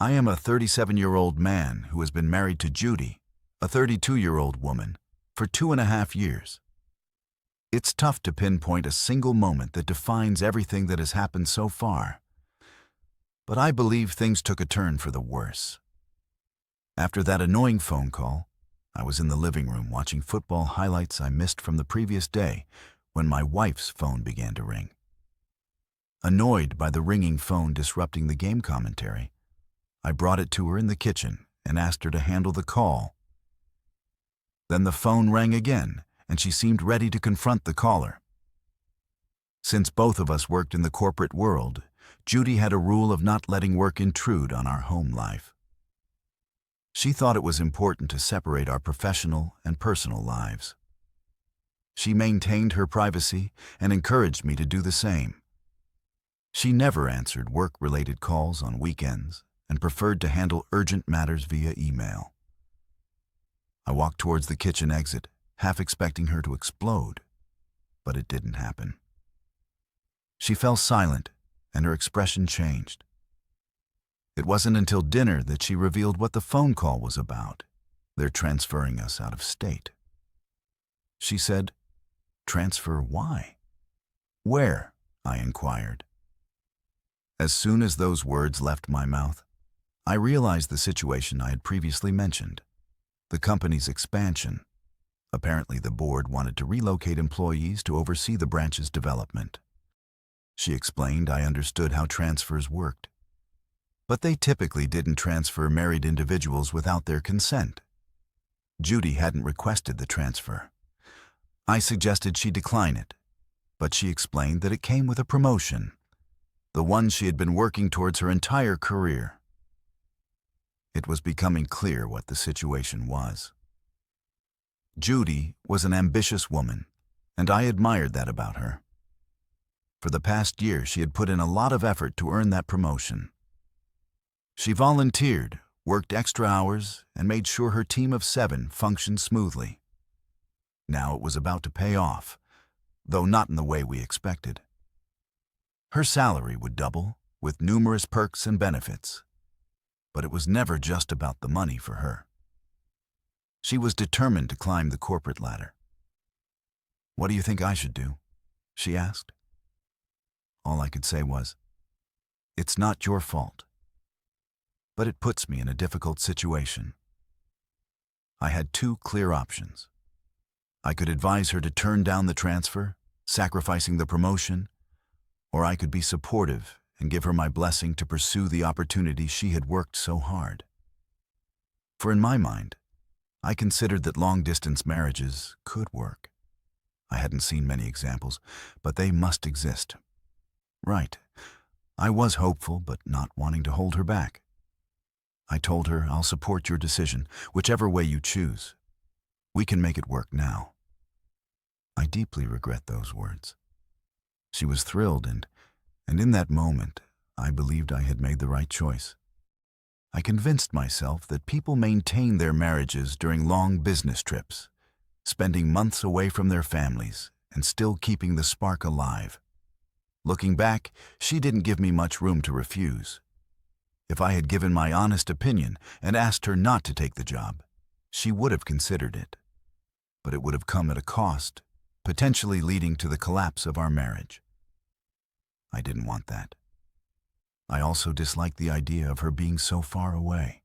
I am a 37-year-old man who has been married to Judy, a 32-year-old woman, for 2.5 years. It's tough to pinpoint a single moment that defines everything that has happened so far. But I believe things took a turn for the worse. After that annoying phone call, I was in the living room watching football highlights I missed from the previous day when my wife's phone began to ring. Annoyed by the ringing phone disrupting the game commentary, I brought it to her in the kitchen and asked her to handle the call. Then the phone rang again, and she seemed ready to confront the caller. Since both of us worked in the corporate world, Judy had a rule of not letting work intrude on our home life. She thought it was important to separate our professional and personal lives. She maintained her privacy and encouraged me to do the same. She never answered work-related calls on weekends and preferred to handle urgent matters via email. I walked towards the kitchen exit, half expecting her to explode, but it didn't happen. She fell silent, and her expression changed. It wasn't until dinner that she revealed what the phone call was about. They're transferring us out of state. She said, "Transfer why?" "Where?" I inquired. As soon as those words left my mouth, I realized the situation I had previously mentioned, the company's expansion. Apparently, the board wanted to relocate employees to oversee the branch's development. She explained I understood how transfers worked, but they typically didn't transfer married individuals without their consent. Judy hadn't requested the transfer. I suggested she decline it, but she explained that it came with a promotion, the one she had been working towards her entire career. It was becoming clear what the situation was. Judy was an ambitious woman, and I admired that about her. For the past year, she had put in a lot of effort to earn that promotion. She volunteered, worked extra hours, and made sure her team of 7 functioned smoothly. Now it was about to pay off, though not in the way we expected. Her salary would double, with numerous perks and benefits. But it was never just about the money for her. She was determined to climb the corporate ladder. "What do you think I should do?" she asked. All I could say was, "It's not your fault." But it puts me in a difficult situation. I had 2 clear options. I could advise her to turn down the transfer, sacrificing the promotion, or I could be supportive and give her my blessing to pursue the opportunity she had worked so hard. For in my mind, I considered that long-distance marriages could work. I hadn't seen many examples, but they must exist. Right. I was hopeful, but not wanting to hold her back. I told her, "I'll support your decision, whichever way you choose. We can make it work now." I deeply regret those words. She was thrilled, and in that moment, I believed I had made the right choice. I convinced myself that people maintain their marriages during long business trips, spending months away from their families and still keeping the spark alive. Looking back, she didn't give me much room to refuse. If I had given my honest opinion and asked her not to take the job, she would have considered it. But it would have come at a cost, potentially leading to the collapse of our marriage. I didn't want that. I also disliked the idea of her being so far away.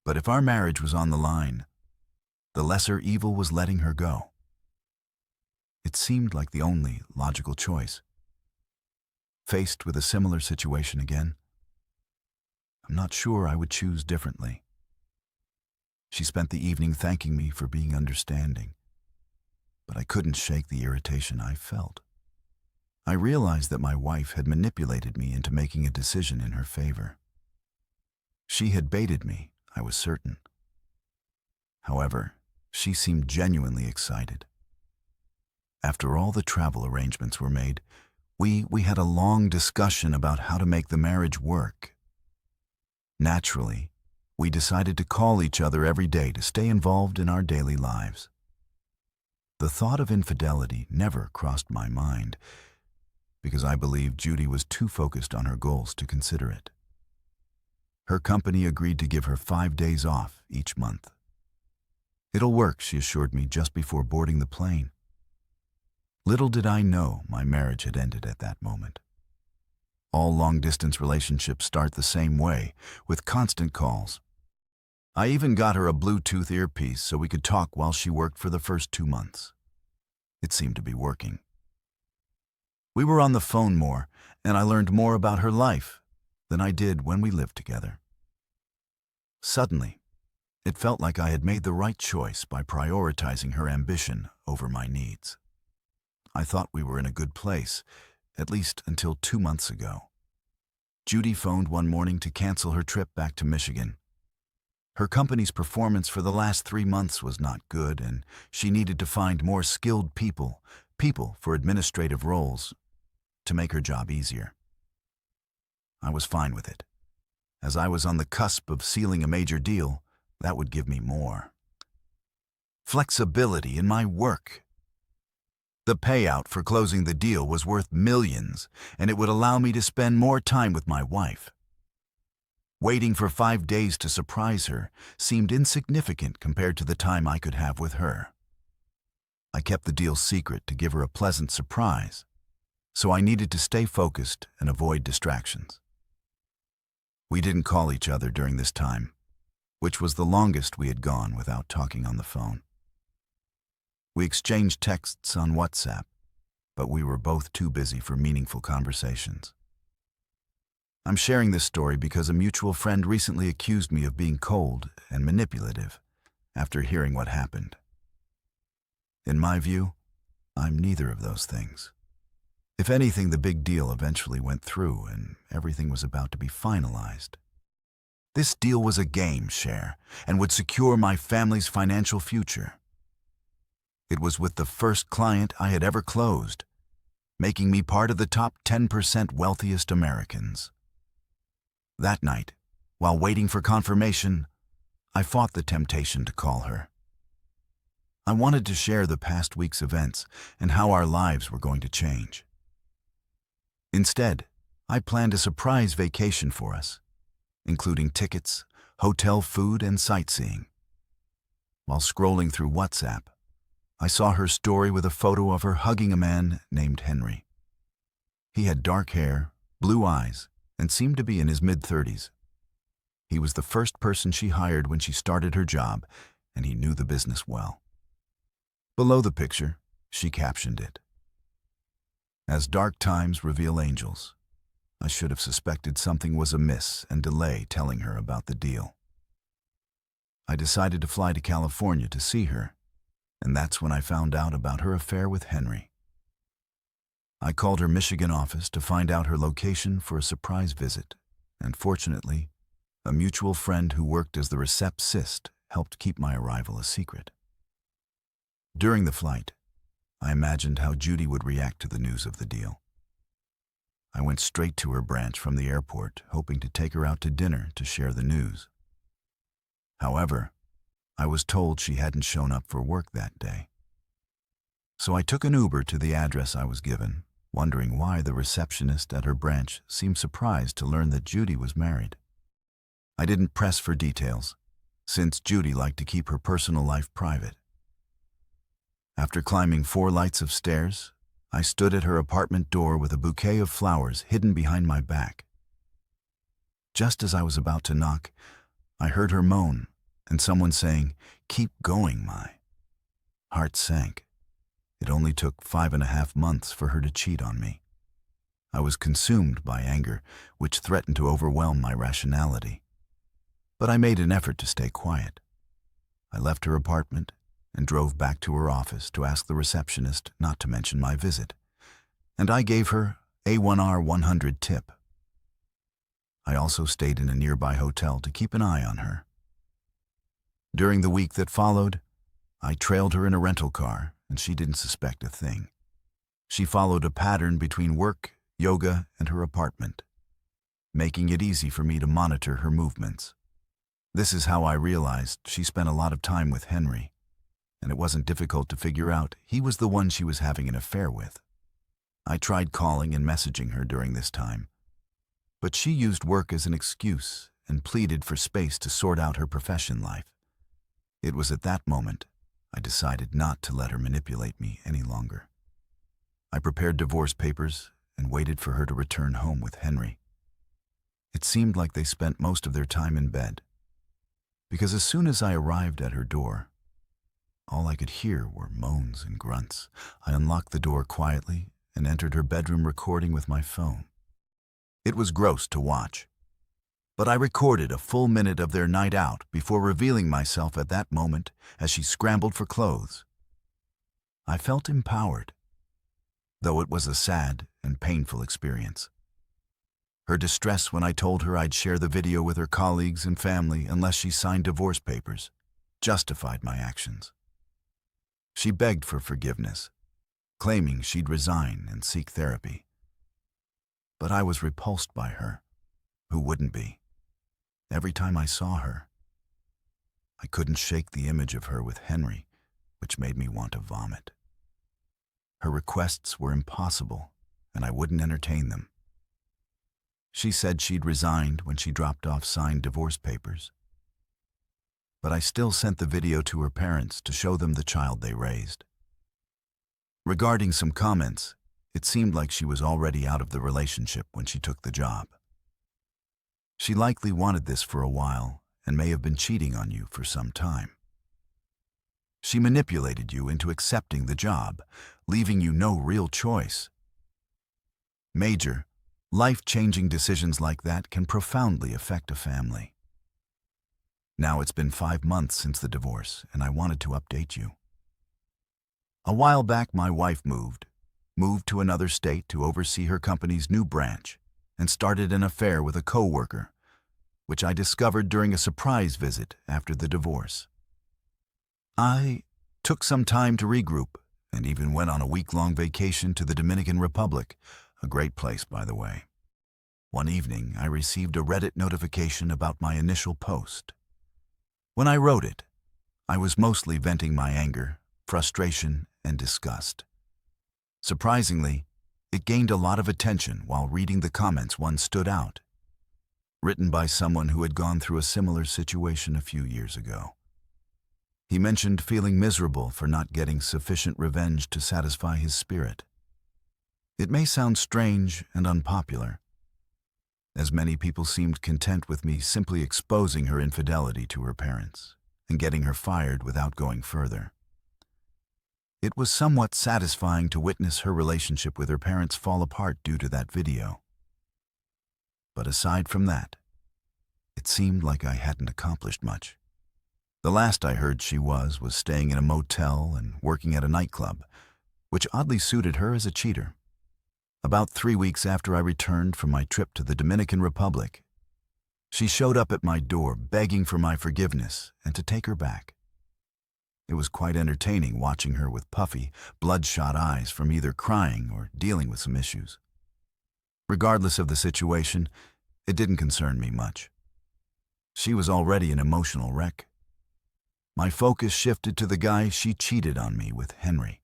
But if our marriage was on the line, the lesser evil was letting her go. It seemed like the only logical choice. Faced with a similar situation again, I'm not sure I would choose differently. She spent the evening thanking me for being understanding, but I couldn't shake the irritation I felt. I realized that my wife had manipulated me into making a decision in her favor. She had baited me, I was certain. However, she seemed genuinely excited. After all the travel arrangements were made, we had a long discussion about how to make the marriage work. Naturally, we decided to call each other every day to stay involved in our daily lives. The thought of infidelity never crossed my mind, because I believed Judy was too focused on her goals to consider it. Her company agreed to give her 5 days off each month. "It'll work," she assured me just before boarding the plane. Little did I know my marriage had ended at that moment. All long-distance relationships start the same way, with constant calls. I even got her a Bluetooth earpiece so we could talk while she worked for the first 2 months. It seemed to be working. We were on the phone more, and I learned more about her life than I did when we lived together. Suddenly, it felt like I had made the right choice by prioritizing her ambition over my needs. I thought we were in a good place, at least until 2 months ago. Judy phoned one morning to cancel her trip back to Michigan. Her company's performance for the last 3 months was not good, and she needed to find more skilled people for administrative roles, to make her job easier. I was fine with it. As I was on the cusp of sealing a major deal, that would give me more flexibility in my work. The payout for closing the deal was worth millions, and it would allow me to spend more time with my wife. Waiting for 5 days to surprise her seemed insignificant compared to the time I could have with her. I kept the deal secret to give her a pleasant surprise, so I needed to stay focused and avoid distractions. We didn't call each other during this time, which was the longest we had gone without talking on the phone. We exchanged texts on WhatsApp, but we were both too busy for meaningful conversations. I'm sharing this story because a mutual friend recently accused me of being cold and manipulative after hearing what happened. In my view, I'm neither of those things. If anything, the big deal eventually went through and everything was about to be finalized. This deal was a game, Cher, and would secure my family's financial future. It was with the first client I had ever closed, making me part of the top 10% wealthiest Americans. That night, while waiting for confirmation, I fought the temptation to call her. I wanted to share the past week's events and how our lives were going to change. Instead, I planned a surprise vacation for us, including tickets, hotel food, and sightseeing. While scrolling through WhatsApp, I saw her story with a photo of her hugging a man named Henry. He had dark hair, blue eyes, and seemed to be in his mid-30s. He was the first person she hired when she started her job, and he knew the business well. Below the picture, she captioned it, "As dark times reveal angels." I should have suspected something was amiss and delayed telling her about the deal. I decided to fly to California to see her, and that's when I found out about her affair with Henry. I called her Michigan office to find out her location for a surprise visit, and fortunately, a mutual friend who worked as the receptionist helped keep my arrival a secret. During the flight, I imagined how Judy would react to the news of the deal. I went straight to her branch from the airport, hoping to take her out to dinner to share the news. However, I was told she hadn't shown up for work that day. So I took an Uber to the address I was given, wondering why the receptionist at her branch seemed surprised to learn that Judy was married. I didn't press for details, since Judy liked to keep her personal life private. After climbing 4 flights of stairs, I stood at her apartment door with a bouquet of flowers hidden behind my back. Just as I was about to knock, I heard her moan and someone saying, "Keep going, my." Heart sank. It only took 5.5 months for her to cheat on me. I was consumed by anger, which threatened to overwhelm my rationality. But I made an effort to stay quiet. I left her apartment and drove back to her office to ask the receptionist not to mention my visit, and I gave her a A1R 100 tip. I also stayed in a nearby hotel to keep an eye on her. During the week that followed, I trailed her in a rental car, and she didn't suspect a thing. She followed a pattern between work, yoga, and her apartment, making it easy for me to monitor her movements. This is how I realized she spent a lot of time with Henry, and it wasn't difficult to figure out he was the one she was having an affair with. I tried calling and messaging her during this time, but she used work as an excuse and pleaded for space to sort out her profession life. It was at that moment I decided not to let her manipulate me any longer. I prepared divorce papers and waited for her to return home with Henry. It seemed like they spent most of their time in bed, because as soon as I arrived at her door, all I could hear were moans and grunts. I unlocked the door quietly and entered her bedroom, recording with my phone. It was gross to watch, but I recorded a full minute of their night out before revealing myself at that moment as she scrambled for clothes. I felt empowered, though it was a sad and painful experience. Her distress when I told her I'd share the video with her colleagues and family unless she signed divorce papers justified my actions. She begged for forgiveness, claiming she'd resign and seek therapy. But I was repulsed by her. Who wouldn't be? Every time I saw her, I couldn't shake the image of her with Henry, which made me want to vomit. Her requests were impossible, and I wouldn't entertain them. She said she'd resigned when she dropped off signed divorce papers. But I still sent the video to her parents to show them the child they raised. Regarding some comments, it seemed like she was already out of the relationship when she took the job. She likely wanted this for a while and may have been cheating on you for some time. She manipulated you into accepting the job, leaving you no real choice. Major, life-changing decisions like that can profoundly affect a family. Now it's been 5 months since the divorce, and I wanted to update you. A while back, my wife moved to another state to oversee her company's new branch, and started an affair with a co-worker, which I discovered during a surprise visit after the divorce. I took some time to regroup and even went on a week-long vacation to the Dominican Republic, a great place, by the way. One evening, I received a Reddit notification about my initial post. When I wrote it, I was mostly venting my anger, frustration, and disgust. Surprisingly, it gained a lot of attention. While reading the comments, one stood out, written by someone who had gone through a similar situation a few years ago. He mentioned feeling miserable for not getting sufficient revenge to satisfy his spirit. It may sound strange and unpopular, as many people seemed content with me simply exposing her infidelity to her parents and getting her fired without going further. It was somewhat satisfying to witness her relationship with her parents fall apart due to that video. But aside from that, it seemed like I hadn't accomplished much. The last I heard she was staying in a motel and working at a nightclub, which oddly suited her as a cheater. About 3 weeks after I returned from my trip to the Dominican Republic, she showed up at my door begging for my forgiveness and to take her back. It was quite entertaining watching her with puffy, bloodshot eyes from either crying or dealing with some issues. Regardless of the situation, it didn't concern me much. She was already an emotional wreck. My focus shifted to the guy she cheated on me with, Henry.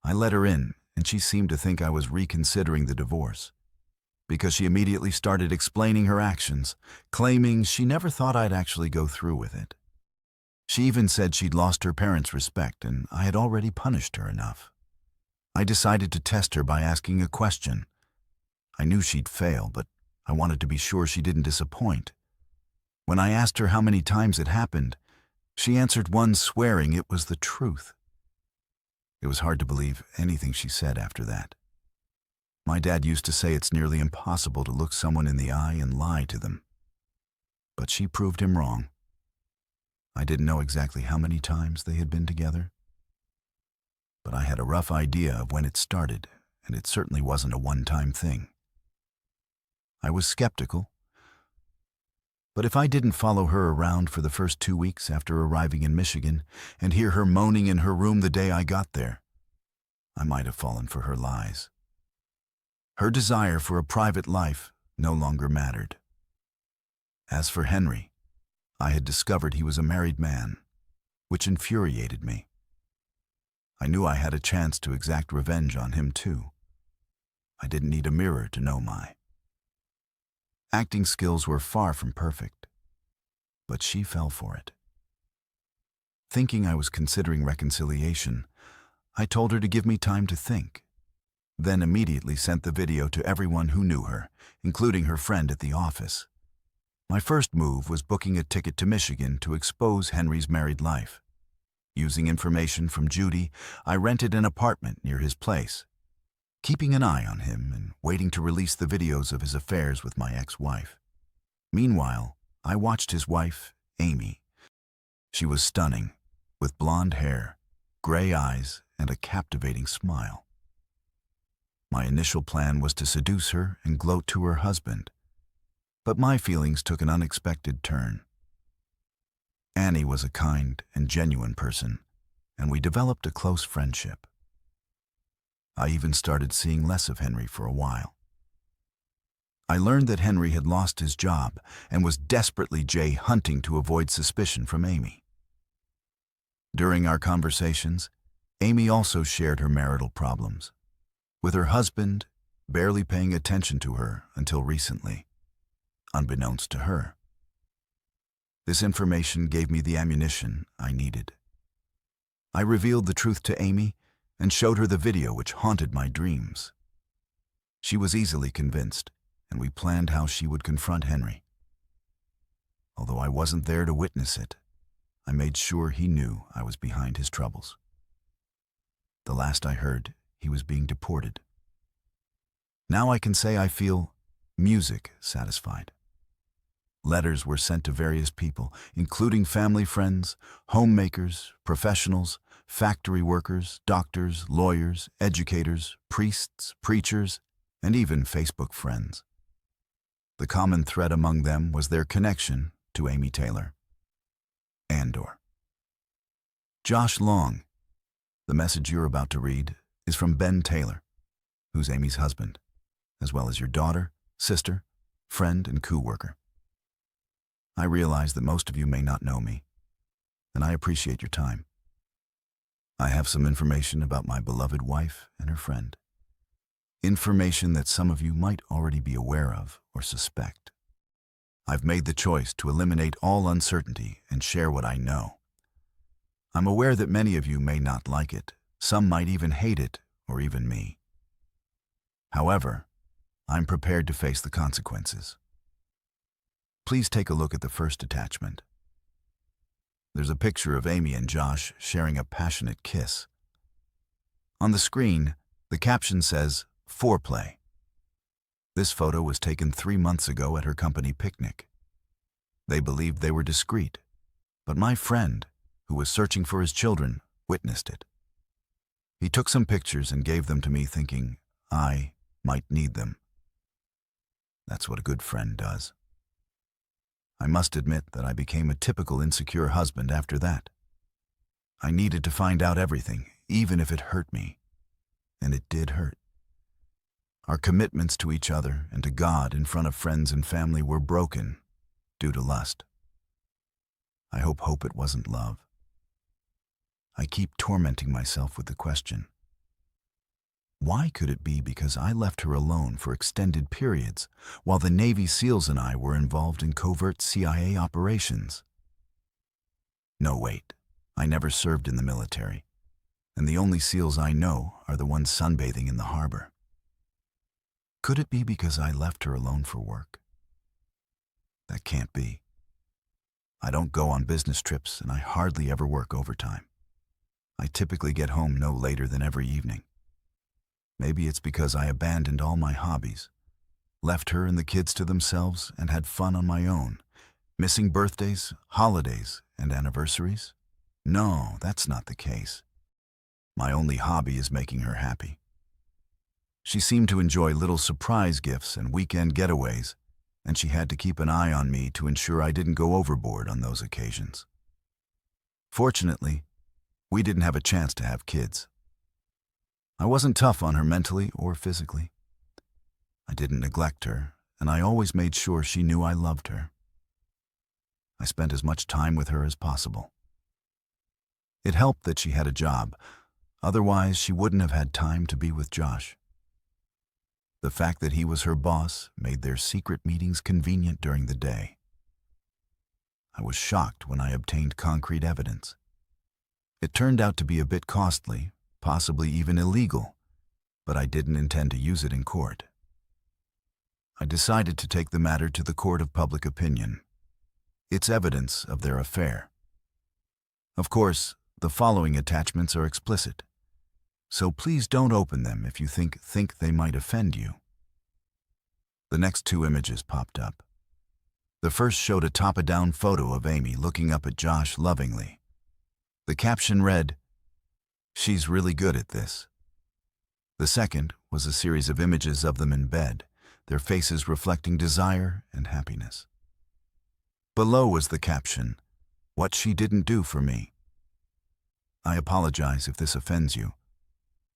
I let her in, and she seemed to think I was reconsidering the divorce, because she immediately started explaining her actions, claiming she never thought I'd actually go through with it. She even said she'd lost her parents' respect and I had already punished her enough. I decided to test her by asking a question. I knew she'd fail, but I wanted to be sure she didn't disappoint. When I asked her how many times it happened, she answered once, swearing it was the truth. It was hard to believe anything she said after that. My dad used to say it's nearly impossible to look someone in the eye and lie to them. But she proved him wrong. I didn't know exactly how many times they had been together, but I had a rough idea of when it started, and it certainly wasn't a one-time thing. I was skeptical, but if I didn't follow her around for the first 2 weeks after arriving in Michigan and hear her moaning in her room the day I got there, I might have fallen for her lies. Her desire for a private life no longer mattered. As for Henry, I had discovered he was a married man, which infuriated me. I knew I had a chance to exact revenge on him too. I didn't need a mirror to know my. acting skills were far from perfect, but she fell for it. Thinking I was considering reconciliation, I told her to give me time to think, then immediately sent the video to everyone who knew her, including her friend at the office. My first move was booking a ticket to Michigan to expose Henry's married life. Using information from Judy, I rented an apartment near his place, keeping an eye on him and waiting to release the videos of his affairs with my ex-wife. Meanwhile, I watched his wife, Amy. She was stunning, with blonde hair, gray eyes, and a captivating smile. My initial plan was to seduce her and gloat to her husband, but my feelings took an unexpected turn. Annie was a kind and genuine person, and we developed a close friendship. I even started seeing less of Henry for a while. I learned that Henry had lost his job and was desperately hunting to avoid suspicion from Amy. During our conversations, Amy also shared her marital problems, with her husband barely paying attention to her until recently, unbeknownst to her. This information gave me the ammunition I needed. I revealed the truth to Amy and showed her the video which haunted my dreams. She was easily convinced, and we planned how she would confront Henry. Although I wasn't there to witness it, I made sure he knew I was behind his troubles. The last I heard, he was being deported. Now I can say I feel music satisfied. Letters were sent to various people, including family friends, homemakers, professionals, factory workers, doctors, lawyers, educators, priests, preachers, and even Facebook friends. The common thread among them was their connection to Amy Taylor. Andor. Josh Long. The message you're about to read is from Ben Taylor, who's Amy's husband, as well as your daughter, sister, friend, and co-worker. I realize that most of you may not know me, and I appreciate your time. I have some information about my beloved wife and her friend. Information that some of you might already be aware of or suspect. I've made the choice to eliminate all uncertainty and share what I know. I'm aware that many of you may not like it, some might even hate it, or even me. However, I'm prepared to face the consequences. Please take a look at the first attachment. There's a picture of Amy and Josh sharing a passionate kiss. On the screen, the caption says, "Foreplay." This photo was taken 3 months ago at her company picnic. They believed they were discreet, but my friend, who was searching for his children, witnessed it. He took some pictures and gave them to me thinking I might need them. That's what a good friend does. I must admit that I became a typical insecure husband after that. I needed to find out everything, even if it hurt me. And it did hurt. Our commitments to each other and to God in front of friends and family were broken due to lust. I hope it wasn't love. I keep tormenting myself with the question, why could it be because I left her alone for extended periods while the Navy SEALs and I were involved in covert CIA operations? No, wait, I never served in the military, and the only SEALs I know are the ones sunbathing in the harbor. Could it be because I left her alone for work? That can't be. I don't go on business trips and I hardly ever work overtime. I typically get home no later than every evening. Maybe it's because I abandoned all my hobbies, left her and the kids to themselves, and had fun on my own, missing birthdays, holidays, and anniversaries. No, that's not the case. My only hobby is making her happy. She seemed to enjoy little surprise gifts and weekend getaways, and she had to keep an eye on me to ensure I didn't go overboard on those occasions. Fortunately, we didn't have a chance to have kids. I wasn't tough on her mentally or physically. I didn't neglect her, and I always made sure she knew I loved her. I spent as much time with her as possible. It helped that she had a job, otherwise she wouldn't have had time to be with Josh. The fact that he was her boss made their secret meetings convenient during the day. I was shocked when I obtained concrete evidence. It turned out to be a bit costly, possibly even illegal, but I didn't intend to use it in court. I decided to take the matter to the court of public opinion. It's evidence of their affair. Of course, the following attachments are explicit, so please don't open them if you think they might offend you. The next two images popped up. The first showed a top-down photo of Amy looking up at Josh lovingly. The caption read, "She's really good at this." The second was a series of images of them in bed, their faces reflecting desire and happiness. Below was the caption, "What she didn't do for me." I apologize if this offends you,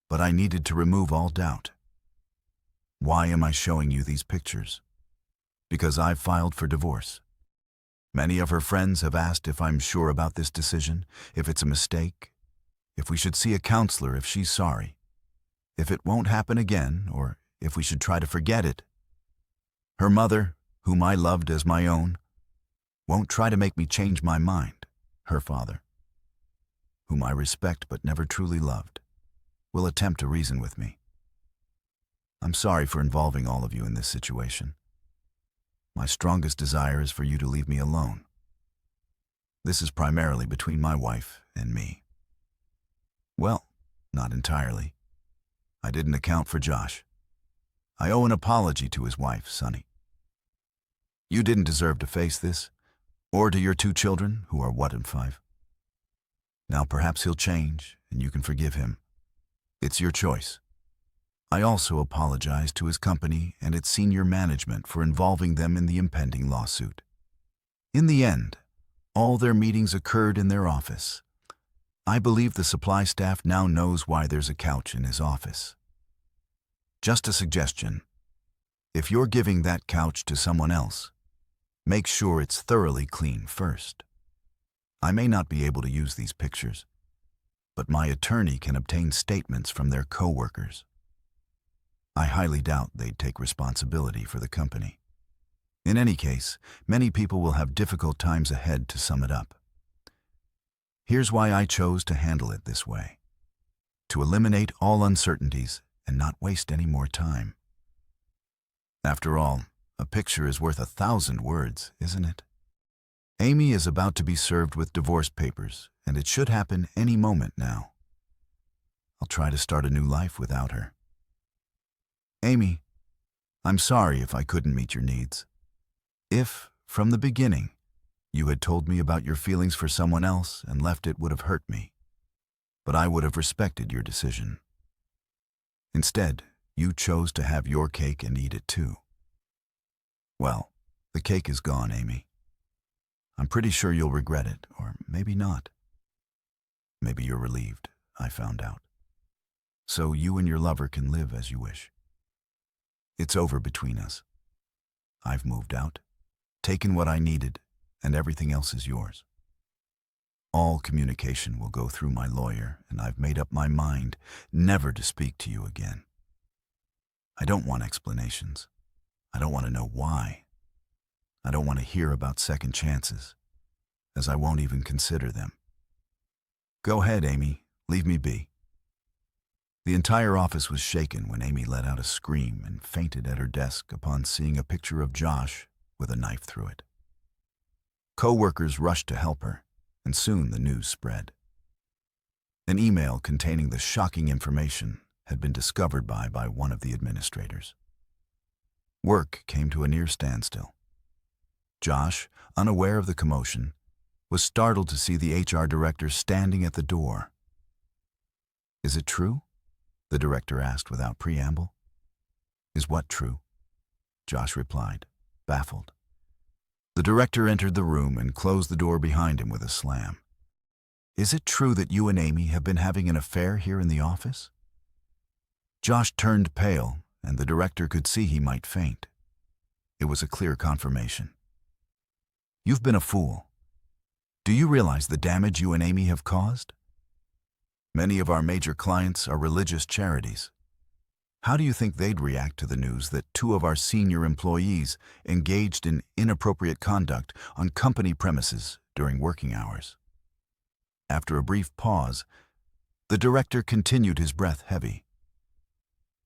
but I needed to remove all doubt. Why am I showing you these pictures? Because I've filed for divorce. Many of her friends have asked if I'm sure about this decision, if it's a mistake, if we should see a counselor if she's sorry, if it won't happen again, or if we should try to forget it. Her mother, whom I loved as my own, won't try to make me change my mind. Her father, whom I respect but never truly loved, will attempt to reason with me. I'm sorry for involving all of you in this situation. My strongest desire is for you to leave me alone. This is primarily between my wife and me. Well, not entirely. I didn't account for Josh. I owe an apology to his wife, Sunny. You didn't deserve to face this, or to your two children, who are what and 5. Now perhaps he'll change, and you can forgive him. It's your choice. I also apologize to his company and its senior management for involving them in the impending lawsuit. In the end, all their meetings occurred in their office. I believe the supply staff now knows why there's a couch in his office. Just a suggestion. If you're giving that couch to someone else, make sure it's thoroughly clean first. I may not be able to use these pictures, but my attorney can obtain statements from their co-workers. I highly doubt they'd take responsibility for the company. In any case, many people will have difficult times ahead to sum it up. Here's why I chose to handle it this way: to eliminate all uncertainties and not waste any more time. After all, a picture is worth 1,000 words, isn't it? Amy is about to be served with divorce papers, and it should happen any moment now. I'll try to start a new life without her. Amy, I'm sorry if I couldn't meet your needs. If, from the beginning, you had told me about your feelings for someone else and left, it would have hurt me. But I would have respected your decision. Instead, you chose to have your cake and eat it too. Well, the cake is gone, Amy. I'm pretty sure you'll regret it, or maybe not. Maybe you're relieved, I found out. So you and your lover can live as you wish. It's over between us. I've moved out, taken what I needed, and everything else is yours. All communication will go through my lawyer, and I've made up my mind never to speak to you again. I don't want explanations. I don't want to know why. I don't want to hear about second chances, as I won't even consider them. Go ahead, Amy. Leave me be. The entire office was shaken when Amy let out a scream and fainted at her desk upon seeing a picture of Josh with a knife through it. Co-workers rushed to help her, and soon the news spread. An email containing the shocking information had been discovered by one of the administrators. Work came to a near standstill. Josh, unaware of the commotion, was startled to see the HR director standing at the door. "Is it true?" the director asked without preamble. "Is what true?" Josh replied, baffled. The director entered the room and closed the door behind him with a slam. "Is it true that you and Amy have been having an affair here in the office?" Josh turned pale, and the director could see he might faint. It was a clear confirmation. "You've been a fool. Do you realize the damage you and Amy have caused? Many of our major clients are religious charities. How do you think they'd react to the news that two of our senior employees engaged in inappropriate conduct on company premises during working hours? After a brief pause, the director continued, his breath heavy.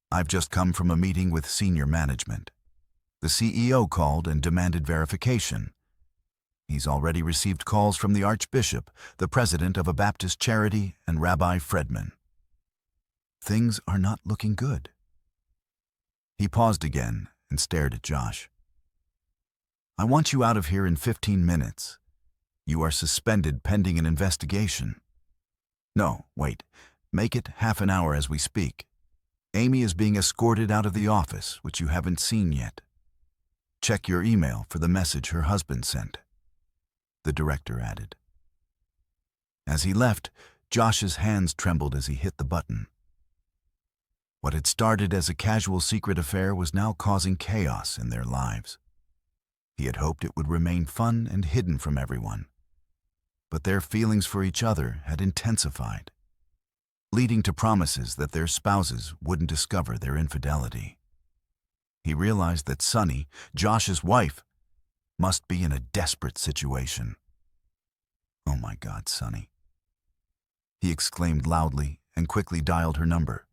I've just come from a meeting with senior management. The CEO called and demanded verification. He's already received calls from the Archbishop, the president of a Baptist charity, and Rabbi Fredman. Things are not looking good. He paused again and stared at Josh. I want you out of here in 15 minutes. You are suspended pending an investigation. No, wait. Make it half an hour as we speak. Amy is being escorted out of the office, which you haven't seen yet. Check your email for the message her husband sent, the director added. As he left, Josh's hands trembled as he hit the button. What had started as a casual secret affair was now causing chaos in their lives. He had hoped it would remain fun and hidden from everyone, but their feelings for each other had intensified, leading to promises that their spouses wouldn't discover their infidelity. He realized that Sunny, Josh's wife, must be in a desperate situation. Oh my God, Sunny. He exclaimed loudly and quickly dialed her number.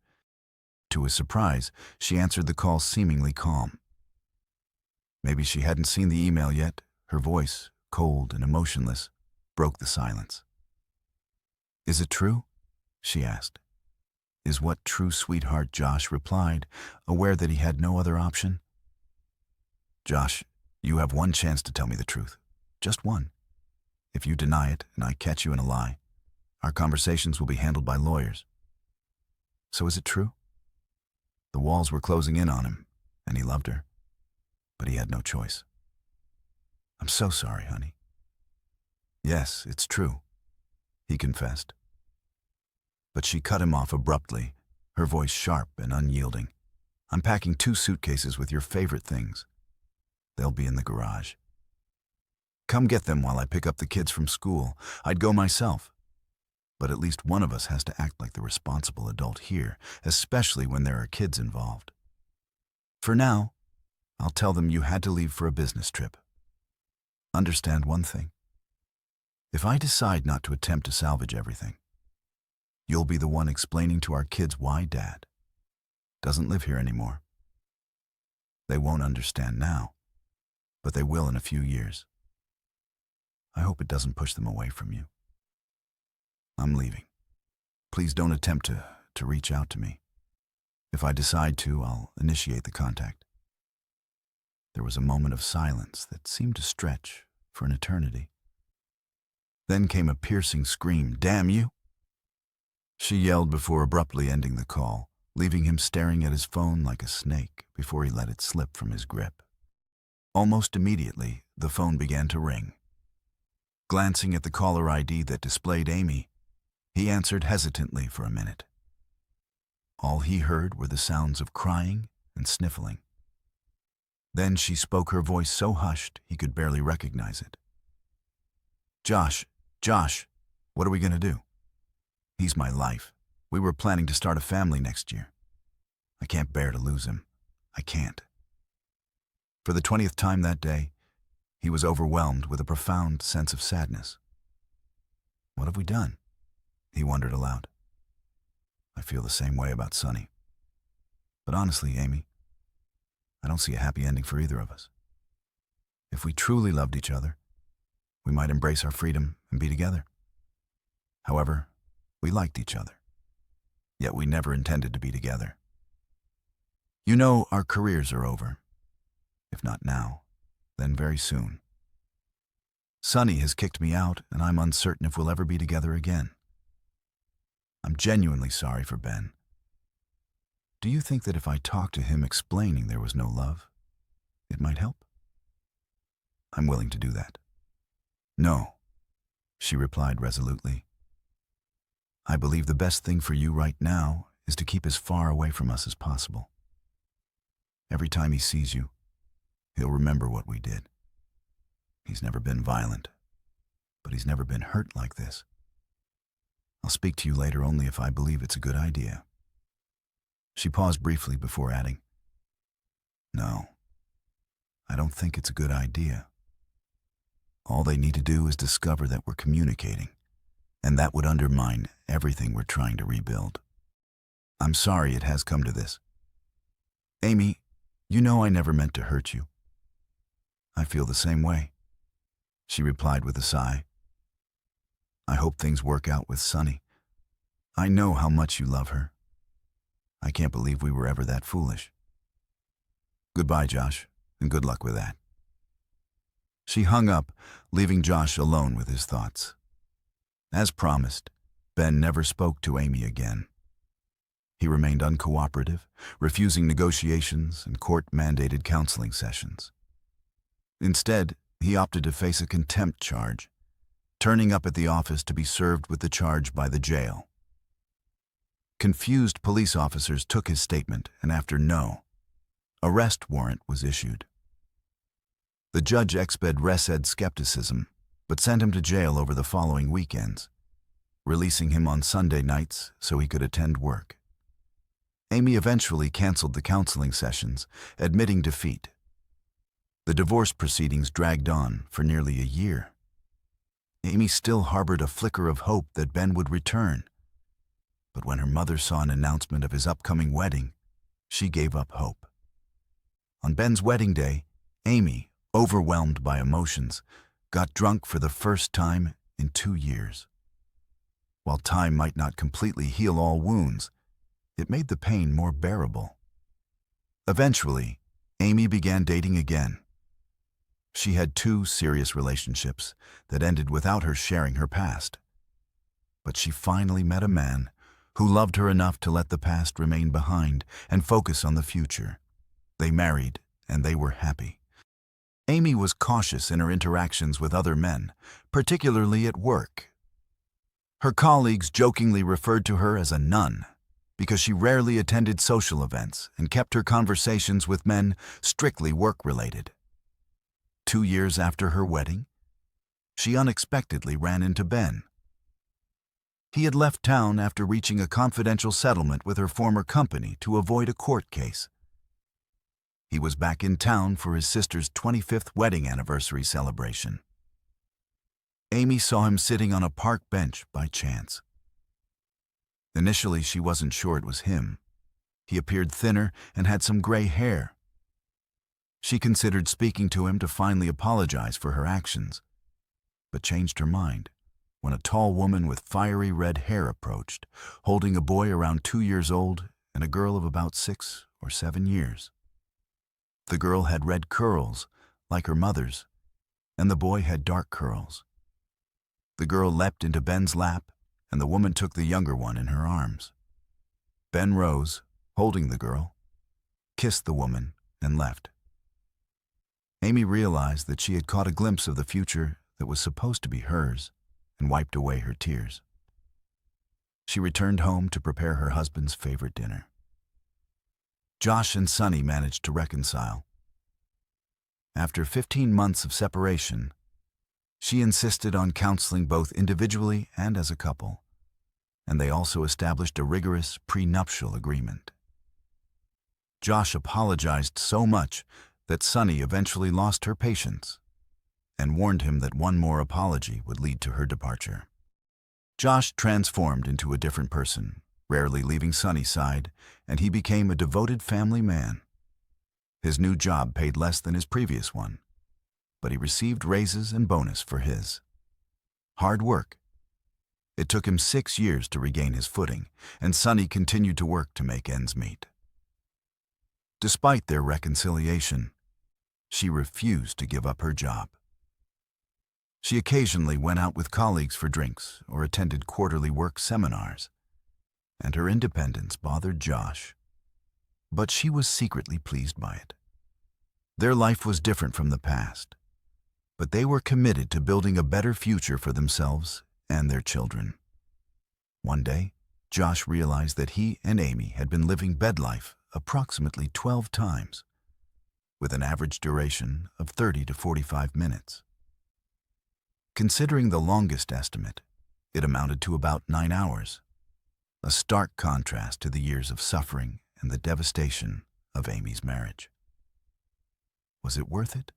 To his surprise, she answered the call seemingly calm. Maybe she hadn't seen the email yet. Her voice, cold and emotionless, broke the silence. Is it true? She asked. Is what true sweetheart Josh replied, aware that he had no other option. Josh, you have one chance to tell me the truth. Just one. If you deny it and I catch you in a lie, our conversations will be handled by lawyers. So is it true? The walls were closing in on him, and he loved her, but he had no choice. I'm so sorry, honey. Yes, it's true, he confessed. But she cut him off abruptly, her voice sharp and unyielding. I'm packing 2 suitcases with your favorite things. They'll be in the garage. Come get them while I pick up the kids from school. I'd go myself. But at least one of us has to act like the responsible adult here, especially when there are kids involved. For now, I'll tell them you had to leave for a business trip. Understand one thing. If I decide not to attempt to salvage everything, you'll be the one explaining to our kids why Dad doesn't live here anymore. They won't understand now, but they will in a few years. I hope it doesn't push them away from you. I'm leaving. Please don't attempt to reach out to me. If I decide to, I'll initiate the contact. There was a moment of silence that seemed to stretch for an eternity. Then came a piercing scream, "Damn you!" She yelled before abruptly ending the call, leaving him staring at his phone like a snake before he let it slip from his grip. Almost immediately, the phone began to ring. Glancing at the caller ID that displayed Amy, he answered hesitantly for a minute. All he heard were the sounds of crying and sniffling. Then she spoke, her voice so hushed he could barely recognize it. Josh, what are we going to do? He's my life. We were planning to start a family next year. I can't bear to lose him. I can't. For the 20th time that day, he was overwhelmed with a profound sense of sadness. What have we done? He wondered aloud. I feel the same way about Sunny. But honestly, Amy, I don't see a happy ending for either of us. If we truly loved each other, we might embrace our freedom and be together. However, we liked each other, yet we never intended to be together. You know, our careers are over. If not now, then very soon. Sunny has kicked me out, and I'm uncertain if we'll ever be together again. I'm genuinely sorry for Ben. Do you think that if I talked to him explaining there was no love, it might help? I'm willing to do that. No, she replied resolutely. I believe the best thing for you right now is to keep as far away from us as possible. Every time he sees you, he'll remember what we did. He's never been violent, but he's never been hurt like this. I'll speak to you later only if I believe it's a good idea. She paused briefly before adding, "No, I don't think it's a good idea. All they need to do is discover that we're communicating, and that would undermine everything we're trying to rebuild. I'm sorry it has come to this. Amy, you know I never meant to hurt you." "I feel the same way," she replied with a sigh. "I hope things work out with Sunny. I know how much you love her. I can't believe we were ever that foolish. Goodbye, Josh, and good luck with that." She hung up, leaving Josh alone with his thoughts. As promised, Ben never spoke to Amy again. He remained uncooperative, refusing negotiations and court-mandated counseling sessions. Instead, he opted to face a contempt charge, turning up at the office to be served with the charge by the jail. Confused police officers took his statement, and after no arrest warrant was issued. The judge exped Resed's skepticism, but sent him to jail over the following weekends, releasing him on Sunday nights so he could attend work. Amy eventually canceled the counseling sessions, admitting defeat. The divorce proceedings dragged on for nearly a year. Amy still harbored a flicker of hope that Ben would return. But when her mother saw an announcement of his upcoming wedding, she gave up hope. On Ben's wedding day, Amy, overwhelmed by emotions, got drunk for the first time in 2 years. While time might not completely heal all wounds, it made the pain more bearable. Eventually, Amy began dating again. She had 2 serious relationships that ended without her sharing her past. But she finally met a man who loved her enough to let the past remain behind and focus on the future. They married, and they were happy. Amy was cautious in her interactions with other men, particularly at work. Her colleagues jokingly referred to her as a nun because she rarely attended social events and kept her conversations with men strictly work-related. 2 years after her wedding, she unexpectedly ran into Ben. He had left town after reaching a confidential settlement with her former company to avoid a court case. He was back in town for his sister's 25th wedding anniversary celebration. Amy saw him sitting on a park bench by chance. Initially, she wasn't sure it was him. He appeared thinner and had some gray hair. She considered speaking to him to finally apologize for her actions, but changed her mind when a tall woman with fiery red hair approached, holding a boy around 2 years old and a girl of about 6 or 7 years. The girl had red curls, like her mother's, and the boy had dark curls. The girl leapt into Ben's lap, and the woman took the younger one in her arms. Ben rose, holding the girl, kissed the woman, and left. Amy realized that she had caught a glimpse of the future that was supposed to be hers, and wiped away her tears. She returned home to prepare her husband's favorite dinner. Josh and Sunny managed to reconcile. After 15 months of separation, she insisted on counseling both individually and as a couple, and they also established a rigorous prenuptial agreement. Josh apologized so much that Sunny eventually lost her patience and warned him that one more apology would lead to her departure. Josh transformed into a different person, rarely leaving Sunny's side, and he became a devoted family man. His new job paid less than his previous one, but he received raises and bonus for his hard work. It took him 6 years to regain his footing, and Sunny continued to work to make ends meet. Despite their reconciliation, she refused to give up her job. She occasionally went out with colleagues for drinks or attended quarterly work seminars, and her independence bothered Josh. But she was secretly pleased by it. Their life was different from the past, but they were committed to building a better future for themselves and their children. One day, Josh realized that he and Amy had been living bed life approximately 12 times, with an average duration of 30 to 45 minutes. Considering the longest estimate, it amounted to about 9 hours, a stark contrast to the years of suffering and the devastation of Amy's marriage. Was it worth it?